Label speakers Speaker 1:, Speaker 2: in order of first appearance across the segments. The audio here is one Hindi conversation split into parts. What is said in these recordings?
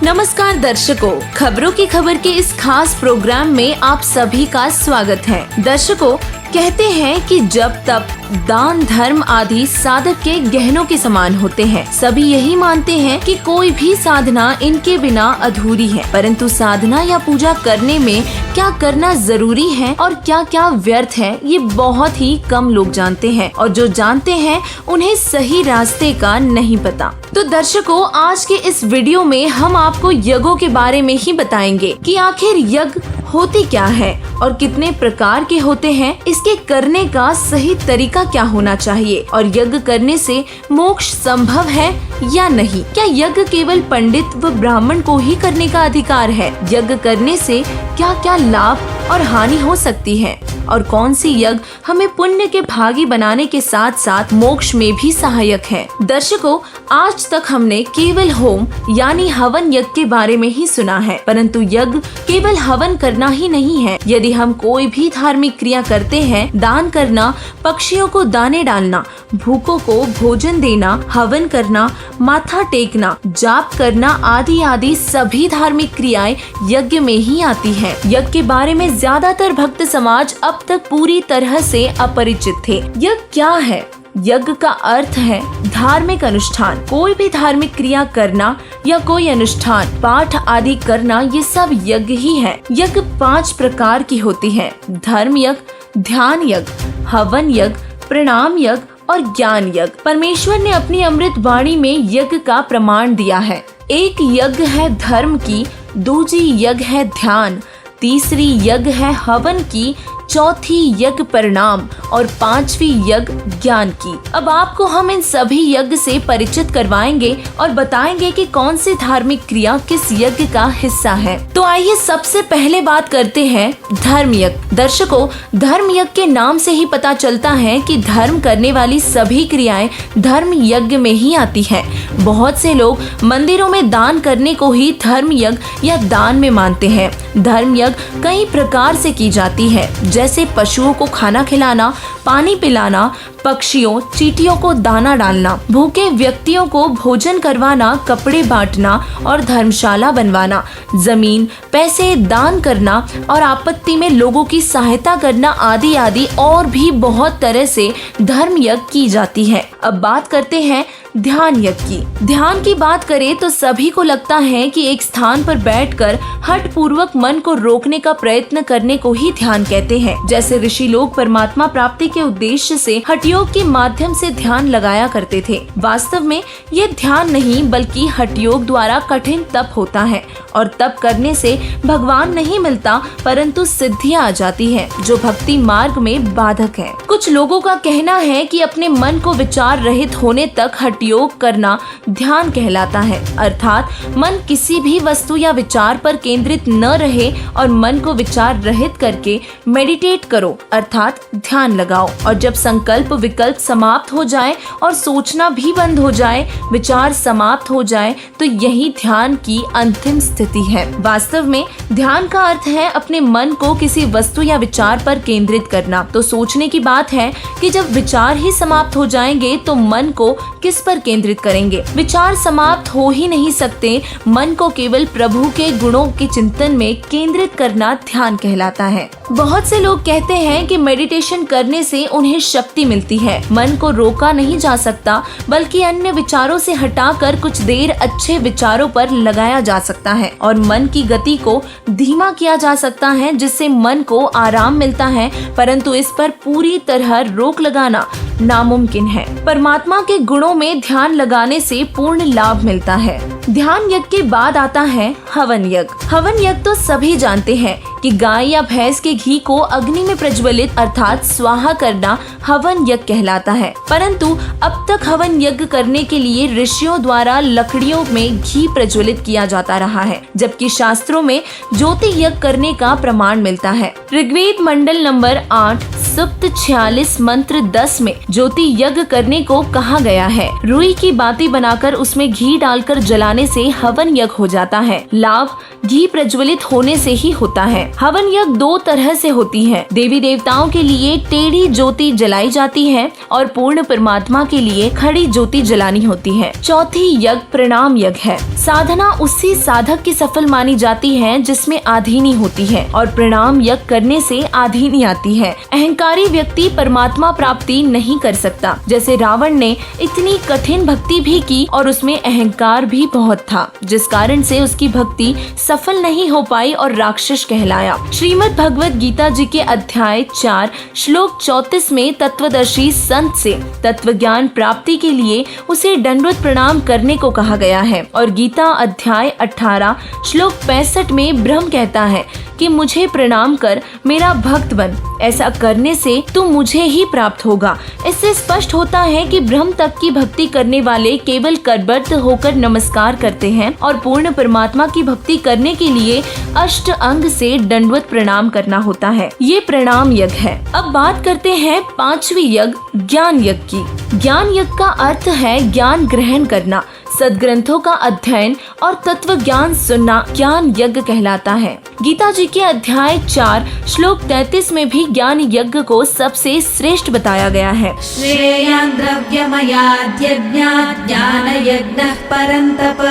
Speaker 1: नमस्कार दर्शकों, खबरों की खबर के इस खास प्रोग्राम में आप सभी का स्वागत है। दर्शकों, कहते हैं कि जब तप, दान, धर्म आदि साधक के गहनों के समान होते हैं। सभी यही मानते हैं कि कोई भी साधना इनके बिना अधूरी है। परंतु साधना या पूजा करने में क्या करना जरूरी है और क्या क्या व्यर्थ है, ये बहुत ही कम लोग जानते हैं। और जो जानते हैं उन्हें सही रास्ते का नहीं पता। तो दर्शकों, आज के इस वीडियो में हम आपको यज्ञों के बारे में ही बताएंगे कि आखिर यज्ञ होते क्या है और कितने प्रकार के होते हैं, इसके करने का सही तरीका क्या होना चाहिए और यज्ञ करने से मोक्ष संभव है या नहीं। क्या यज्ञ केवल पंडित व ब्राह्मण को ही करने का अधिकार है? यज्ञ करने से क्या क्या लाभ और हानि हो सकती है और कौन सी यज्ञ हमें पुण्य के भागी बनाने के साथ साथ मोक्ष में भी सहायक है। दर्शकों, आज तक हमने केवल होम यानी हवन यज्ञ के बारे में ही सुना है, परंतु यज्ञ केवल हवन करना ही नहीं है। यदि हम कोई भी धार्मिक क्रिया करते हैं, दान करना, पक्षियों को दाने डालना, भूखों को भोजन देना, हवन करना, माथा टेकना, जाप करना आदि आदि सभी धार्मिक क्रियाएं यज्ञ में ही आती हैं। यज्ञ के बारे में ज्यादातर भक्त समाज अब तक पूरी तरह से अपरिचित थे। यज्ञ क्या है? यज्ञ का अर्थ है धार्मिक अनुष्ठान। कोई भी धार्मिक क्रिया करना या कोई अनुष्ठान, पाठ आदि करना, ये सब यज्ञ ही है। यज्ञ 5 प्रकार की होती है: धर्म यज्ञ, ध्यान यज्ञ, हवन यज्ञ, प्रणाम यज्ञ और ज्ञान यज्ञ। परमेश्वर ने अपनी अमृत वाणी में यज्ञ का प्रमाण दिया है। एक यज्ञ है धर्म की, दूसरी यज्ञ है ध्यान, तीसरी यज्ञ है हवन की, चौथी यज्ञ परिणाम और 5वीं यज्ञ ज्ञान की। अब आपको हम इन सभी यज्ञ से परिचित करवाएंगे और बताएंगे कि कौन सी धार्मिक क्रिया किस यज्ञ का हिस्सा है। तो आइए सबसे पहले बात करते हैं धर्म यज्ञ। दर्शकों, धर्म यज्ञ के नाम से ही पता चलता है कि धर्म करने वाली सभी क्रियाएं धर्म यज्ञ में ही आती है। बहुत से लोग मंदिरों में दान करने को ही धर्म यज्ञ या दान में मानते हैं। धर्म यज्ञ कई प्रकार से की जाती है, जैसे पशुओं को खाना खिलाना, पानी पिलाना, पक्षियों, चींटियों को दाना डालना, भूखे व्यक्तियों को भोजन करवाना, कपड़े बांटना और धर्मशाला बनवाना, जमीन, पैसे दान करना और आपत्ति में लोगों की सहायता करना आदि आदि और भी बहुत तरह से धर्म यज्ञ की जाती है। अब बात करते हैं ध्यान यज्ञ की। ध्यान की बात करें तो सभी को लगता है कि एक स्थान पर बैठकर हठ पूर्वक मन को रोकने का प्रयत्न करने को ही ध्यान कहते हैं। जैसे ऋषि लोग परमात्मा प्राप्ति के उद्देश्य से हठ योग के माध्यम से ध्यान लगाया करते थे। वास्तव में ये ध्यान नहीं बल्कि हठ योग द्वारा कठिन तप होता है और तप करने से भगवान नहीं मिलता परंतु सिद्धियां आ जाती है जो भक्ति मार्ग में बाधक है। कुछ लोगों का कहना है कि अपने मन को विचार रहित होने तक हठ योग करना ध्यान कहलाता है, अर्थात मन किसी भी वस्तु या विचार पर केंद्रित न रहे और मन को विचार रहित करके मेडिटेट करो अर्थात ध्यान लगाओ। और जब संकल्प विकल्प समाप्त हो जाए और सोचना भी बंद हो जाए, विचार समाप्त हो जाए, तो यही ध्यान की अंतिम स्थिति है। वास्तव में ध्यान का अर्थ है अपने मन को किसी वस्तु या विचार पर केंद्रित करना। तो सोचने की बात है कि जब विचार ही समाप्त हो जाएंगे तो मन को किस पर केंद्रित करेंगे? विचार समाप्त हो ही नहीं सकते। मन को केवल प्रभु के गुणों के चिंतन में केंद्रित करना ध्यान कहलाता है। बहुत से लोग कहते हैं कि मेडिटेशन करने से उन्हें शक्ति मिलती है। मन को रोका नहीं जा सकता बल्कि अन्य विचारों से हटाकर कुछ देर अच्छे विचारों पर लगाया जा सकता है और मन की गति को धीमा किया जा सकता है जिससे मन को आराम मिलता है, परंतु इस पर पूरी तरह रोक लगाना नामुमकिन है। परमात्मा के गुणों में ध्यान लगाने से पूर्ण लाभ मिलता है। ध्यान यज्ञ के बाद आता है हवन यज्ञ। हवन यज्ञ तो सभी जानते हैं कि गाय या भैंस के घी को अग्नि में प्रज्वलित अर्थात स्वाहा करना हवन यज्ञ कहलाता है। परंतु अब तक हवन यज्ञ करने के लिए ऋषियों द्वारा लकड़ियों में घी प्रज्वलित किया जाता रहा है, जबकि शास्त्रों में ज्योति यज्ञ करने का प्रमाण मिलता है। ऋग्वेद मंडल नंबर 8, सुप्त 46 मंत्र 10 में ज्योति यज्ञ करने को कहा गया है। रुई की बाती बनाकर उसमें घी डालकर जलाने से हवन यज्ञ हो जाता है। लाभ घी प्रज्वलित होने से ही होता है। हवन यज्ञ 2 तरह से होती है। देवी देवताओं के लिए टेढ़ी ज्योति जलाई जाती है और पूर्ण परमात्मा के लिए खड़ी ज्योति जलानी होती है। चौथी यज्ञ प्रणाम यज्ञ है। साधना उसी साधक की सफल मानी जाती है जिसमें आधीनी होती है और प्रणाम यज्ञ करने से आधीनी आती है। अहंकारी व्यक्ति परमात्मा प्राप्ति नहीं कर सकता। जैसे रावण ने इतनी कठिन भक्ति भी की और उसमें अहंकार भी बहुत था, जिस कारण से उसकी भक्ति सफल नहीं हो पाई और राक्षस कहलाया। श्रीमद् भगवत गीता जी के अध्याय 4 श्लोक 34 में तत्वदर्शी संत से तत्व ज्ञान प्राप्ति के लिए उसे दंडवत प्रणाम करने को कहा गया है और गीता अध्याय 18 श्लोक 65 में ब्रह्म कहता है कि मुझे प्रणाम कर मेरा भक्त बन। ऐसा करने से तू मुझे ही प्राप्त होगा। इससे स्पष्ट होता है कि ब्रह्म तक की भक्ति करने वाले केवल करबद्ध होकर नमस्कार करते हैं और पूर्ण परमात्मा की भक्ति करने के लिए अष्ट अंग से दंडवत प्रणाम करना होता है। ये प्रणाम यज्ञ है। अब बात करते हैं 5वीं यज्ञ ज्ञान यज्ञ की। ज्ञान यज्ञ का अर्थ है ज्ञान ग्रहण करना। सदग्रंथों का अध्ययन और तत्व ज्ञान सुनना ज्ञान यज्ञ कहलाता है। गीता जी के अध्याय 4 श्लोक 33 में भी ज्ञान यज्ञ को सबसे श्रेष्ठ बताया गया है।
Speaker 2: श्रेयान् द्रव्यमयाद् यज्ञात् ज्ञान यज्ञः परन्तप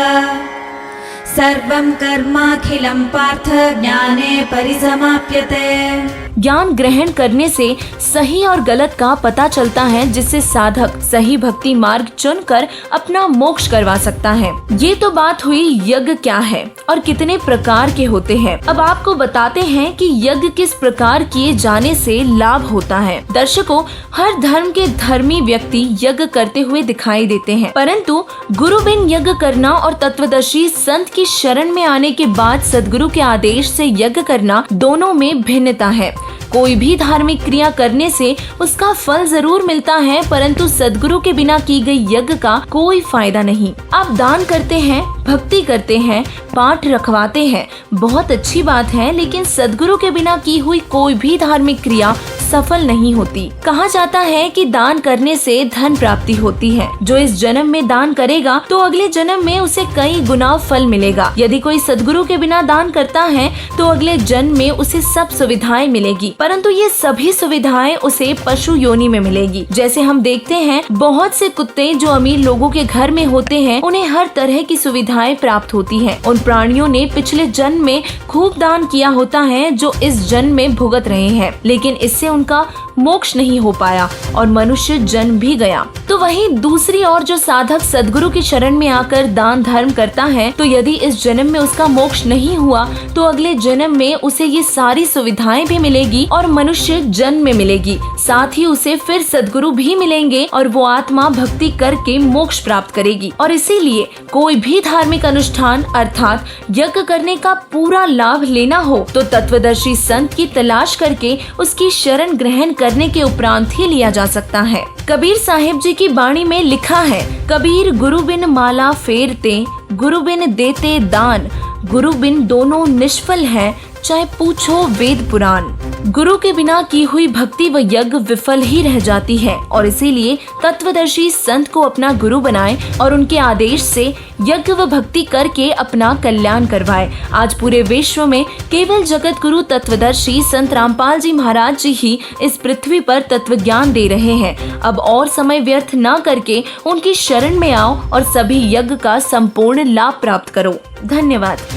Speaker 2: सर्वं कर्माखिलं पार्थ ज्ञाने परिसमाप्यते।
Speaker 1: ज्ञान ग्रहण करने से सही और गलत का पता चलता है, जिससे साधक सही भक्ति मार्ग चुनकर अपना मोक्ष करवा सकता है। ये तो बात हुई यज्ञ क्या है और कितने प्रकार के होते हैं। अब आपको बताते हैं कि यज्ञ किस प्रकार किए जाने से लाभ होता है। दर्शकों, हर धर्म के धर्मी व्यक्ति यज्ञ करते हुए दिखाई देते हैं, परंतु गुरु बिन यज्ञ करना और तत्वदर्शी संत की शरण में आने के बाद सदगुरु के आदेश से यज्ञ करना, दोनों में भिन्नता है। कोई भी धार्मिक क्रिया करने से उसका फल जरूर मिलता है, परंतु सदगुरु के बिना की गई यज्ञ का कोई फायदा नहीं। आप दान करते हैं, भक्ति करते हैं, पाठ रखवाते हैं, बहुत अच्छी बात है, लेकिन सदगुरु के बिना की हुई कोई भी धार्मिक क्रिया सफल नहीं होती। कहा जाता है कि दान करने से धन प्राप्ति होती है। जो इस जन्म में दान करेगा तो अगले जन्म में उसे कई गुना फल मिलेगा। यदि कोई सदगुरु के बिना दान करता है तो अगले जन्म में उसे सब सुविधाएं मिलेगी, परंतु ये सभी सुविधाएं उसे पशु योनि में मिलेगी। जैसे हम देखते हैं, बहुत से कुत्ते जो अमीर लोगों के घर में होते हैं, उन्हें हर तरह की सुविधाएं प्राप्त होती हैं। उन प्राणियों ने पिछले जन्म में खूब दान किया होता है जो इस जन्म में भुगत रहे हैं, लेकिन इससे उनका मोक्ष नहीं हो पाया और मनुष्य जन्म भी गया। तो वहीं दूसरी ओर जो साधक सदगुरु की शरण में आकर दान धर्म करता है, तो यदि इस जन्म में उसका मोक्ष नहीं हुआ तो अगले जन्म में उसे ये सारी सुविधाएं भी मिलेगी और मनुष्य जन्म में मिलेगी। साथ ही उसे फिर सदगुरु भी मिलेंगे और वो आत्मा भक्ति करके मोक्ष प्राप्त करेगी। और इसीलिए कोई भी धार्मिक अनुष्ठान अर्थात यज्ञ करने का पूरा लाभ लेना हो तो तत्वदर्शी संत की तलाश करके उसकी शरण ग्रहण करने के उपरांत ही लिया जा सकता है। कबीर साहिब जी की बाणी में लिखा है, कबीर गुरु बिन माला फेरते, गुरु बिन देते दान, गुरु बिन दोनों निष्फल है, चाहे पूछो वेद पुराण। गुरु के बिना की हुई भक्ति व यज्ञ विफल ही रह जाती है और इसीलिए तत्वदर्शी संत को अपना गुरु बनाए और उनके आदेश से यज्ञ व भक्ति करके अपना कल्याण करवाए। आज पूरे विश्व में केवल जगत गुरु तत्वदर्शी संत रामपाल जी महाराज जी ही इस पृथ्वी पर तत्व ज्ञान दे रहे हैं। अब और समय व्यर्थ न करके उनकी शरण में आओ और सभी यज्ञ का संपूर्ण लाभ प्राप्त करो। धन्यवाद।